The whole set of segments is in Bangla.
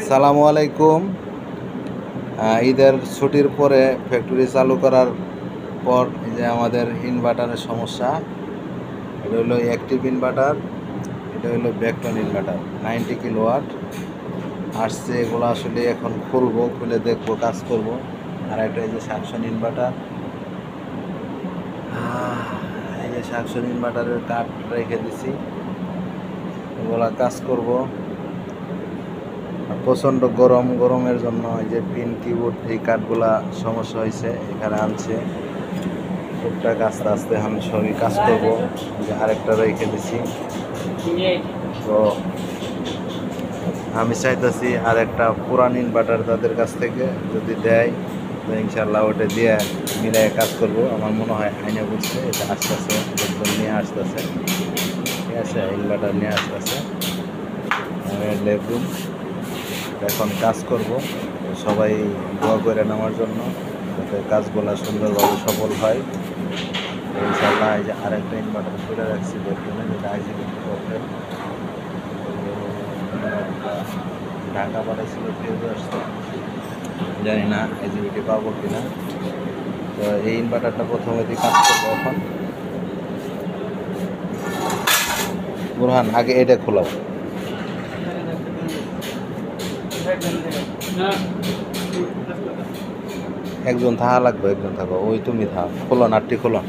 সালামু আলাইকুম। ঈদের ছুটির পরে ফ্যাক্টরি চালু করার পর এই যে আমাদের ইনভার্টারের সমস্যা। এটা হলো অ্যাক্টিভ ইনভার্টার, এটা হলো ব্যাকটন ইনভার্টার 90 কিলোওয়াট আসছে। এগুলো আসলে এখন খুলবো, খুলে দেখবো, কাজ করব। আর একটা এই যে সাকশন ইনভার্টার, এই যে সাকশন ইনভার্টারের কাঠ রেখে দিছি, এগুলা কাজ করব। প্রচণ্ড গরমের জন্য এই যে পিন কিবোর্ড এই কাঠগুলা সমস্যা হয়েছে, এখানে আনছে টুকটাক আস্তে আস্তে আমি সবই কাজ করব। যে আরেকটা রেখে দিছি, তো আমি চাইতেছি আর একটা পুরান ইনভার্টার তাদের কাছ থেকে যদি দেয় তো ইনশাল্লাহ ওটা দিয়ে মিলাই কাজ করব। আমার মনে হয় আইনে বুঝছে এটা আসতেছে, লোকজন নিয়ে আসতেছে, ঠিক আছে, ইনভার্টার নিয়ে আসতেছে লেবরুম। এখন কাজ করব, সবাই দোয়া করে নেওয়ার জন্য যাতে কাজগুলো সুন্দরভাবে সফল হয় ইনশাআল্লাহ। এই যে আরেকটা ইনভার্টার করে রাখছি বেডরুমে, যেটা আইজিবিটি প্রবলেম, ঢাকা পাঠাইছিল, ফেরত আসছে, জানি না আইজিবিটি পাবো কিনা। তো এই ইনভার্টারটা প্রথমে দিয়ে কাজ করবো এখন। বুরহান আগে এটা খোলাও। একজন থাকা লাগবে, একজন থাকো, ওই তুমি থাক, খোলো নাটটি খোলো।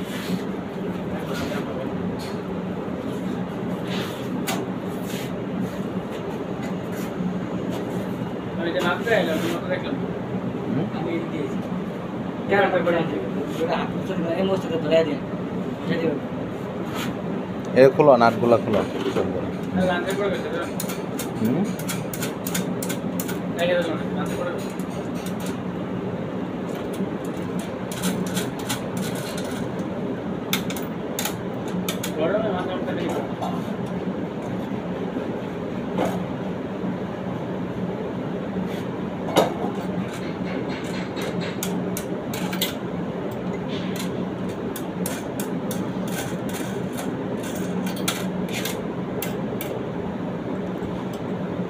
এ খোলো, নাটগুলা খোলো সুন্দর।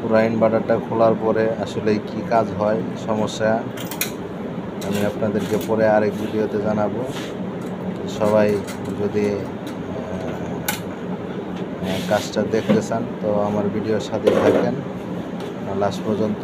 পুরা ইনভার্টারটা খোলার পরে আসলে কি কাজ হয়, সমস্যা আমি আপনাদেরকে পরে আরেক ভিডিওতে জানাবো। সবাই যদি কাজটা দেখতে চান তো আমার ভিডিওর সাথে থাকেন লাস্ট পর্যন্ত।